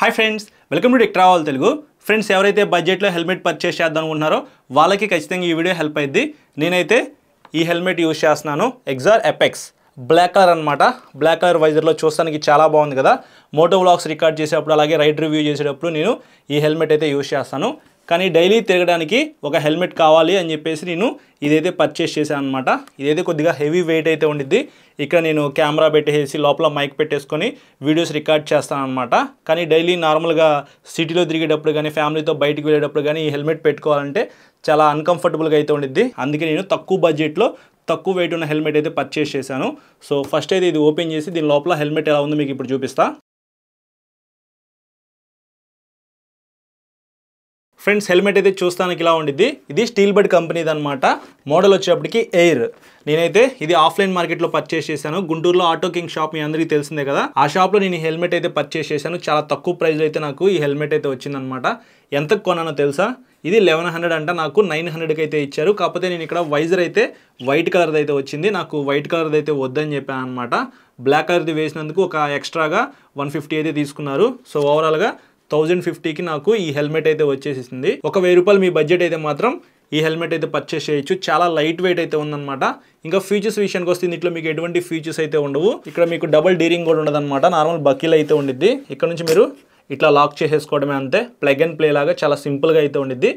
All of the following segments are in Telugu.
Hi friends, welcome to tech travel Telugu. Friends, ఎవరైతే బడ్జెట్లో హెల్మెట్ పర్చేస్ చేద్దాం అనుకుంటున్నారో వాళ్ళకి ఖచ్చితంగా ఈ వీడియో హెల్ప్ అయ్యింది. నేనైతే ఈ హెల్మెట్ యూజ్ చేస్తున్నాను. ఎగ్జార్ ఎపెక్స్ బ్లాక్ కలర్ అనమాట. బ్లాక్ కలర్ వైజర్లో చూస్తానికి చాలా బాగుంది కదా. మోటో వ్లాగ్స్ రికార్డ్ చేసేటప్పుడు అలాగే రైడ్ రివ్యూ చేసేటప్పుడు నేను ఈ హెల్మెట్ అయితే యూజ్ చేస్తాను. కానీ డైలీ తిరగడానికి ఒక హెల్మెట్ కావాలి అని చెప్పేసి నేను ఇదైతే పర్చేస్ చేశాను అనమాట. ఇదైతే కొద్దిగా హెవీ వెయిట్ అయితే ఉండిద్ది. ఇక్కడ నేను కెమెరా పెట్టేసి లోపల మైక్ పెట్టేసుకొని వీడియోస్ రికార్డ్ చేస్తాను అనమాట. కానీ డైలీ నార్మల్గా సిటీలో తిరిగేటప్పుడు కానీ ఫ్యామిలీతో బయటికి వెళ్ళేటప్పుడు కానీ ఈ హెల్మెట్ పెట్టుకోవాలంటే చాలా అన్కంఫర్టబుల్గా అయితే ఉండిద్ది. అందుకే నేను తక్కువ బడ్జెట్లో తక్కువ వెయిట్ ఉన్న హెల్మెట్ అయితే పర్చేస్ చేశాను. సో ఫస్ట్ అయితే ఇది ఓపెన్ చేసి దీని లోపల హెల్మెట్ ఎలా ఉందో మీకు ఇప్పుడు చూపిస్తా. ఫ్రెండ్స్, హెల్మెట్ అయితే చూస్తానికి ఇలా ఉండిద్ది. ఇది స్టీల్ బడ్ కంపెనీది అనమాట. మోడల్ వచ్చేటప్పటికి ఎయిర్. నేనైతే ఇది ఆఫ్లైన్ మార్కెట్లో పర్చేస్ చేశాను. గుంటూరులో ఆటో కింగ్ షాప్ మీ అందరికీ తెలిసిందే కదా. ఆ షాప్లో నేను ఈ హెల్మెట్ అయితే పర్చేస్ చేశాను. చాలా తక్కువ ప్రైస్లో అయితే నాకు ఈ హెల్మెట్ అయితే వచ్చిందనమాట. ఎంతకు కొన్నానో తెలుసా? ఇది 1100 అంట. నాకు 900కి అయితే ఇచ్చారు. కాకపోతే నేను ఇక్కడ వైజర్ అయితే వైట్ కలర్ది అయితే వచ్చింది. నాకు వైట్ కలర్ది అయితే వద్దని చెప్పాను అనమాట. బ్లాక్ కలర్ది వేసినందుకు ఒక ఎక్స్ట్రాగా 150 అయితే తీసుకున్నారు. సో ఓవరాల్గా 1050కి నాకు ఈ హెల్మెట్ అయితే వచ్చేసింది. ఒక 1000 రూపాయలు మీ బడ్జెట్ అయితే మాత్రం ఈ హెల్మెట్ అయితే పర్చేస్ చేయొచ్చు. చాలా లైట్ వెయిట్ అయితే ఉందన్నమాట. ఇంకా ఫీచర్స్ విషయానికి వస్తే దీంట్లో మీకు ఎటువంటి ఫీచర్స్ అయితే ఉండవు. ఇక్కడ మీకు డబుల్ డీరింగ్ కూడా ఉండదు అనమాట. నార్మల్ బకీల్ అయితే ఉండిద్ది. ఇక్కడ నుంచి మీరు ఇట్లా లాక్ చేసేసుకోవడమే, అంతే. ప్లగ్ అండ్ ప్లే లాగా చాలా సింపుల్గా అయితే ఉండిద్ది.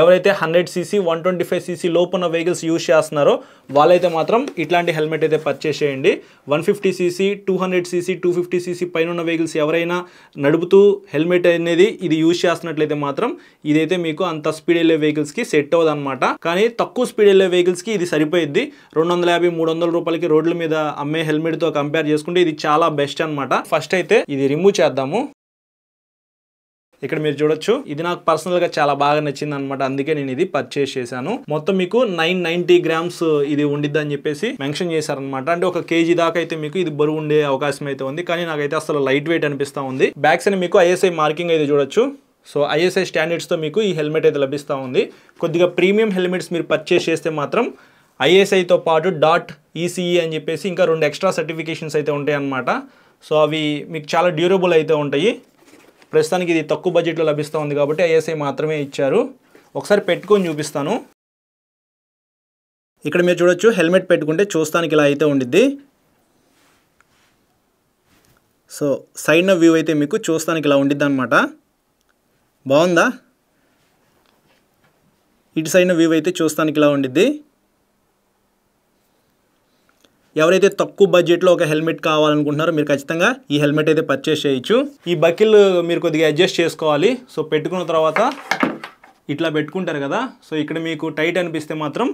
ఎవరైతే 100cc 125cc లోపు ఉన్న వెహికల్స్ యూజ్ చేస్తున్నారో వాళ్ళైతే మాత్రం ఇట్లాంటి హెల్మెట్ అయితే పర్చేస్ చేయండి. 150cc 200cc 250cc పైన ఉన్న వెహికల్స్ ఎవరైనా నడుపుతూ హెల్మెట్ అనేది ఇది యూజ్ చేస్తున్నట్లయితే మాత్రం ఇదైతే మీకు అంత స్పీడ్ వెళ్ళే వెహికల్స్కి సెట్ అవ్వదు అనమాట. కానీ తక్కువ స్పీడ్ వెళ్ళే వెహికల్స్కి ఇది సరిపోయిద్ది. 250-300 రూపాయలకి రోడ్ల మీద అమ్మే హెల్మెట్తో కంపేర్ చేసుకుంటే ఇది చాలా బెస్ట్ అనమాట. ఫస్ట్ అయితే ఇది రిమూవ్ చేద్దాము. ఇక్కడ మీరు చూడొచ్చు, ఇది నాకు పర్సనల్గా చాలా బాగా నచ్చింది అనమాట. అందుకే నేను ఇది పర్చేస్ చేశాను. మొత్తం మీకు 990 గ్రామ్స్ ఇది ఉండిద్ది అని చెప్పేసి మెన్షన్ చేశారనమాట. అంటే 1 kg దాకా అయితే మీకు ఇది బరువు ఉండే అవకాశం అయితే ఉంది. కానీ నాకైతే అసలు లైట్ వెయిట్ అనిపిస్తూ ఉంది. బ్యాక్ సైడ్ మీకు ISI మార్కింగ్ అయితే చూడొచ్చు. సో ISI స్టాండర్డ్స్తో మీకు ఈ హెల్మెట్ అయితే లభిస్తూ ఉంది. కొద్దిగా ప్రీమియం హెల్మెట్స్ మీరు పర్చేస్ చేస్తే మాత్రం ISIతో పాటు .ECE అని చెప్పేసి ఇంకా 2 ఎక్స్ట్రా సర్టిఫికేషన్స్ అయితే ఉంటాయి అన్నమాట. సో అవి మీకు చాలా డ్యూరబుల్ అయితే ఉంటాయి. ప్రస్తుతానికి ఇది తక్కువ బడ్జెట్లో లభిస్తూ ఉంది కాబట్టి ISI మాత్రమే ఇచ్చారు. ఒకసారి పెట్టుకొని చూపిస్తాను. ఇక్కడ మీరు చూడొచ్చు, హెల్మెట్ పెట్టుకుంటే చూస్తానికి ఇలా అయితే ఉండిద్ది. సో సైడ్ వ్యూ అయితే మీకు చూస్తానికి ఇలా ఉండిద్ది అనమాట. బాగుందా? ఇటు సైడ్ వ్యూ అయితే చూస్తానికి ఇలా ఉండిద్ది. ఎవరైతే తక్కువ బడ్జెట్లో ఒక హెల్మెట్ కావాలనుకుంటున్నారో మీరు ఖచ్చితంగా ఈ హెల్మెట్ అయితే పర్చేస్ చేయొచ్చు. ఈ బకిల్ మీరు కొద్దిగా అడ్జస్ట్ చేసుకోవాలి. సో పెట్టుకున్న తర్వాత ఇట్లా పెట్టుకుంటారు కదా. సో ఇక్కడ మీకు టైట్ అనిపిస్తే మాత్రం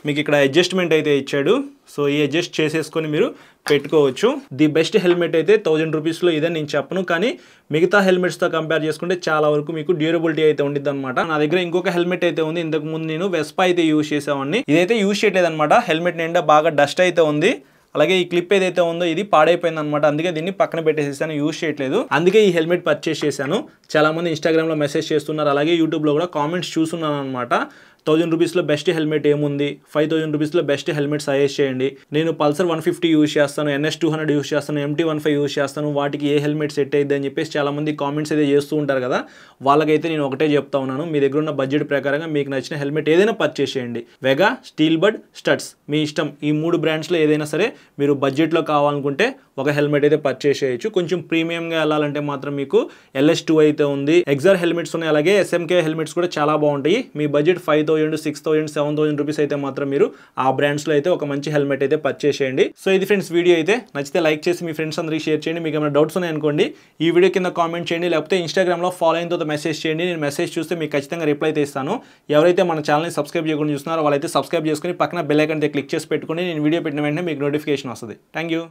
మీకు ఇక్కడ అడ్జస్ట్మెంట్ అయితే ఇచ్చాడు. సో ఈ అడ్జస్ట్ చేసేసుకొని మీరు పెట్టుకోవచ్చు. ది బెస్ట్ హెల్మెట్ అయితే 1000 రూపీస్లో ఇదని నేను చెప్పను. కానీ మిగతా హెల్మెట్స్తో కంపేర్ చేసుకుంటే చాలా వరకు మీకు డ్యూరబిలిటీ అయితే ఉండిద్ది అనమాట. నా దగ్గర ఇంకొక హెల్మెట్ అయితే ఉంది. ఇంతకు ముందు నేను వెస్పా అయితే యూజ్ చేసేవాడిని. ఇదైతే యూజ్ చేయట్లేదు అనమాట. హెల్మెట్ నిండా బాగా డస్ట్ అయితే ఉంది. అలాగే ఈ క్లిప్ ఏదైతే ఉందో ఇది పాడైపోయింది అనమాట. అందుకే దీన్ని పక్కన పెట్టేసేసాను, యూజ్ చేయట్లేదు. అందుకే ఈ హెల్మెట్ పర్చేస్ చేశాను. చాలా మంది ఇన్స్టాగ్రామ్లో మెసేజ్ చేస్తున్నారు, అలాగే యూట్యూబ్లో కూడా కామెంట్స్ చూస్తున్నాను అనమాట. 1000 రూపీస్లో బెస్ట్ హెల్మెట్ ఏముంది, 5000 రూపీస్లో బెస్ట్ హెల్మెట్ సజెస్ట్ చేయండి. నేను పల్సర్ 150 యూజ్ చేస్తాను, NS 200 యూజ్ చేస్తాను, MT-15 యూజ్ చేస్తాను, వాటికి ఏ హెల్మెట్ సెట్ అయ్యిద్ది అని చెప్పేసి చాలామంది కామెంట్స్ అయితే చేస్తూ ఉంటారు కదా. వాళ్ళకైతే నేను ఒకటే చెప్తా ఉన్నాను, మీ దగ్గర ఉన్న బడ్జెట్ ప్రకారంగా మీకు నచ్చిన హెల్మెట్ ఏదైనా పర్చేస్ చేయండి. వెగా, స్టీల్ బడ్, స్టడ్స్ మీ ఇష్టం. ఈ 3 బ్రాండ్స్లో ఏదైనా సరే మీరు బడ్జెట్లో కావాలనుకుంటే ఒక హెల్మెట్ అయితే పర్చేస్ చేయొచ్చు. కొంచెం ప్రీమియంగా వెళ్ళాలంటే మాత్రం మీకు LS2 అయితే ఉంది. ఎగ్జార్ హెల్మెట్స్ ఉన్నాయి, అలాగే SMK హెల్మెట్స్ కూడా చాలా బాగుంటాయి. మీ బడ్జెట్ 5000, 6000, 7000 రూపీస్ అయితే మాత్రం మీరు ఆ బ్రాండ్స్లో అయితే ఒక మంచి హెల్మెట్ అయితే పర్చేస్ చేయండి. సో ఇది ఫ్రెండ్స్ వీడియో అయితే. నచ్చితే లైక్ చేసి మీ ఫ్రెండ్స్ అందరికీ షేర్ చేయండి. మీకు ఏమైనా డౌట్స్ ఉన్నాయనుకోండి ఈ వీడియో కింద కామెంట్ చేయండి, లేకపోతే ఇన్స్టాగ్రామ్లో ఫాలో అయిన తర్వాత మెసేజ్ చేయండి. నేను మెసేజ్ చూస్తే మీకు ఖచ్చితంగా రిప్లై అయితే ఇస్తాను. ఎవరైతే మన ఛానల్ని సబ్స్క్రైబ్ చేయకుండా చూస్తున్నారో వాళ్ళైతే సబ్స్క్రైబ్ చేసుకుని పక్కన బెల్ ఐకాన్ అయితే క్లిక్ చేసి పెట్టుకుని నేను వీడియో పెట్టిన వెంటనే మీకు నోటిఫికేషన్ వస్తుంది. Thank you.